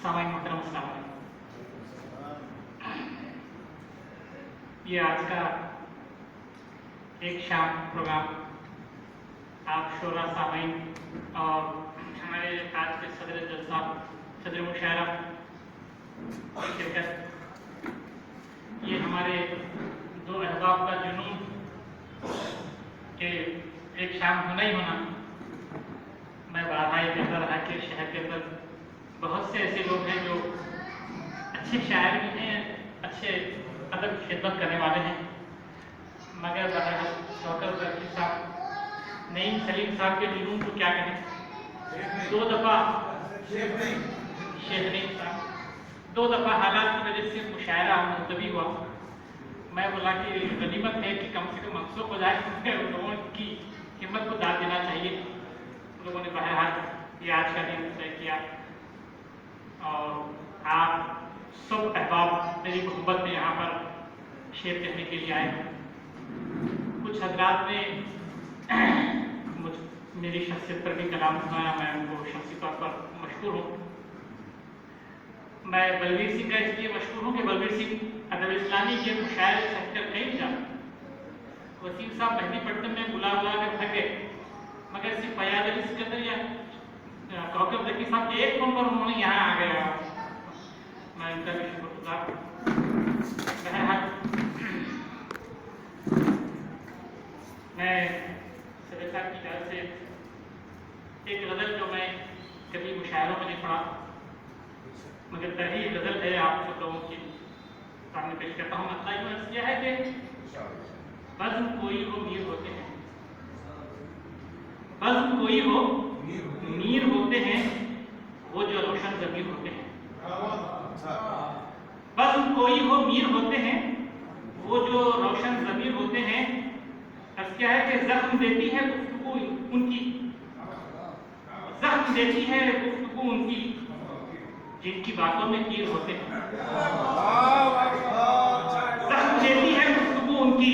سامعین محترم السلام علیکم۔ یہ آج کا ایک شام پروگرام آپ شورا سامعین اور ہمارے آج کے صدر جلسہ صدر مشاعرہ کی شرکت، یہ ہمارے دو احباب کا جنون کہ ایک شام ہونا ہی ہونا۔ میں بڑا ہی کہتا رہا کہ شہر کے اندر بہت سے ایسے لوگ ہیں جو اچھے شاعر بھی ہیں، اچھے ادب کی خدمت کرنے والے ہیں، مگر بہرحال شوکت ذکی صاحب، نعیم سلیم صاحب کے جنون کو کیا کہیں۔ دو دفعہ شیخ نعیم صاحب دو دفعہ حالات کی وجہ سے مشاعرہ ملتوی ہوا۔ میں بولا کہ غنیمت ہے کہ کم سے کم منسوخ ہو جائے، ان لوگوں کی ہمت کو داد دینا چاہیے۔ لوگوں نے بہرحال یہ آج کا دن طے کیا اور آپ سب احباب میری محبت میں یہاں پر شعر کہنے کے لیے آئے۔ کچھ حضرات نے میری شخصیت پر بھی کلام سنایا، میں ان کو شخصی طور پر مشکور ہوں۔ میں بلبیر سنگھ کا اس لیے مشکور ہوں کہ بلبیر سنگھ ادب اسلامی کے مشاعرے سے ہٹ کر کہیں نہیں جاتے۔ وسیم صاحب مہدی پٹنم میں بلا کر تھکے، مگر صرف فیاض علی سکندر یا کوکب ذکی صاحب کے ایک فون پر انہوں نے یہاں آ گیا۔ میں ان کا بھی شکر گزار ہوں۔ بہرحال میں صدر صاحب کی طرف سے ایک غزل جو میں کبھی مشاعروں میں نہیں پڑھا، مگر تحریر غزل ہے، آپ سب لوگوں کے سامنے پیش کرتا ہوں۔ مسئلہ یہ عرض کیا ہے کہ بزم کوئی ہو میر ہوتے ہیں، بزم کوئی ہو میر ہوتے ہیں، وہ جو روشن ضمیر ہوتے ہیں۔ بزم کوئی ہو میر ہوتے ہیں، وہ جو روشن ضمیر ہوتے ہیں۔ عرض کیا ہے کہ زخم دیتی ہے گفتگو ان کی، زخم دیتی ہے گفتگو ان کی، جن کی باتوں میں تیر ہوتے ہیں۔ زخم دیتی ہے گفتگو ان کی،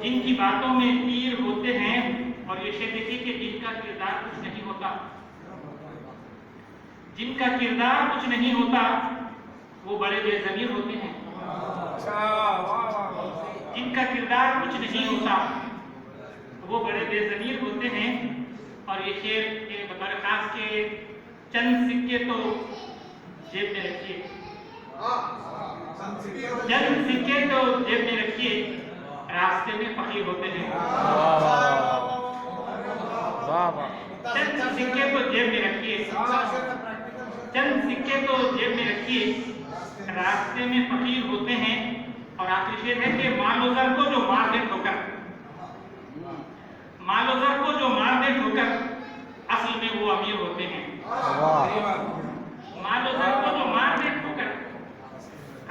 جن کی باتوں میں تیر ہوتے ہیں۔ اور یہ شعر دیکھیے کہ جن کا کردار کچھ نہیں ہوتا، جن کا کردار کچھ نہیں ہوتا، وہ بڑے بے ضمیر ہوتے ہیں۔ جن کا کردار کچھ نہیں ہوتا، وہ بڑے بے ضمیر ہوتے ہیں۔ اور یہ شعر کے بطور خاص کے چند سکے تو جیب میں رکھیے، چند سکے تو جیب میں رکھیے، راستے میں فقیر ہوتے ہیں۔ چند سکے تو جیب میں رکھیے، چند سکے تو جیب میں رکھیے، راستے میں فقیر ہوتے ہیں۔ اور آخری شعر ہے کہ مال و زر کو جو مار دے ٹھوکر، مال و زر کو جو مار دے ٹھوکر، اصل میں وہ امیر ہوتے ہیں۔ مال و زر کو جو مار دے ٹھوکر،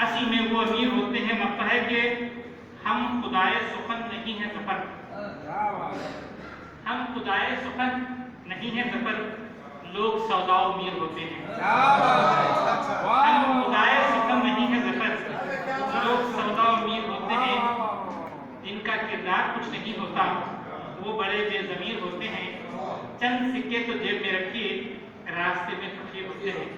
اصل میں وہ امیر ہوتے ہیں۔ مطلب ہے کہ ہم خدائے سخن نہیں ہیں ظفر، ہم خدائے سخن نہیں ہیں ظفر، لوگ سودا و میر ہوتے ہیں۔ ہم خدائے سخن نہیں ہیں ظفر، لوگ سودا و میر ہوتے ہیں۔ جن کا کردار کچھ نہیں ہوتا، وہ بڑے بے ضمیر ہوتے ہیں۔ چند سکے تو جیب میں رکھیے، راستے میں فقیر ہوتے ہیں۔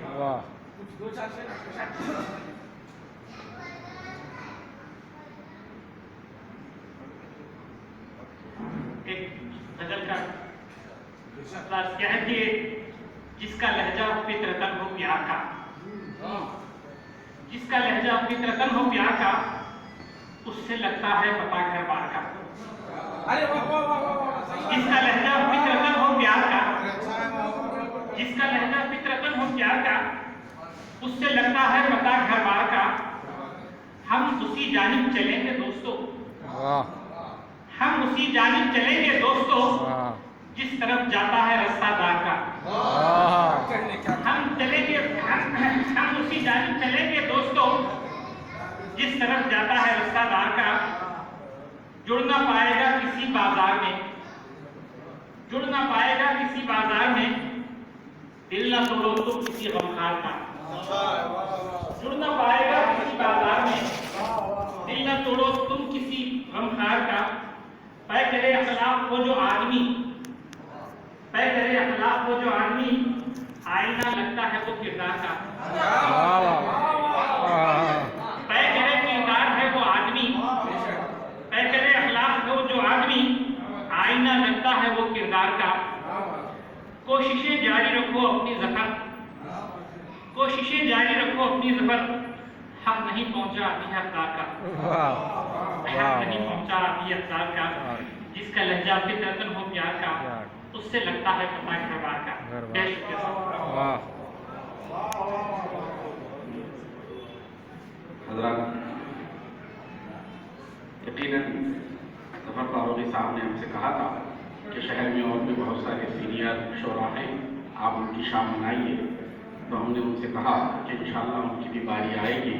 ایک غزل کا انداز کیا ہے کہ جس کا لہجہ فطرتاً ہو پیار کا، جس کا لہجہ فطرتاً ہو پیار کا، اس سے لگتا ہے پتہ گھر بار کا۔ جس کا لہجہ فطرتاً ہو پیار کا، جس کا لہجہ فطرتاً ہو پیار کا، اس سے لگتا ہے پتہ گھر بار کا۔ ہم اسی جانب چلیں گے دوستو، ہم اسی جانب چلیں گے دوستو، جس طرف جاتا ہے رستہ دار کا۔ ہم چلیں گے، ہم اسی جانب چلیں گے دوستو، جس طرف جاتا ہے رستہ دار کا۔ جڑ نہ پائے گا کسی بازار میں، جڑ نہ پائے گا کسی بازار میں، دل نہ توڑو تم کسی غمخوار کا۔ جڑ نہ پائے گا کسی بازار میں، دل نہ توڑو تم کسی غمخوار کا۔ پے کرے اخلاق وہ جو آدمی، پے کرے اخلاق وہ جو آدمی، آئینہ لگتا ہے وہ کردار کا. واہ واہ واہ. طے کرے کردار ہے وہ آدمی, طے کرے اخلاق ہے وہ جو آدمی, آئینہ لگتا ہے وہ کردار کا. کوششیں جاری رکھو اپنی ظفر, کوششیں جاری رکھو اپنی ظفر, حق نہیں پہنچا ابھی حقدار کا, حق نہیں پہنچا ابھی حقدار کا. جس کا لہجہ فطرتاً ہو پیار کا, اس سے لگتا ہے پتہ گھر بار کا. بے شکریہ صاحب. حضرات, یقیناً ظفر فاروقی صاحب نے ہم سے کہا تھا کہ شہر میں اور بھی بہت سارے سینئر شعراء ہیں, آپ ان کی شام منائیے. تو ہم نے ان سے کہا کہ انشاءاللہ ان کی بھی باری آئے گی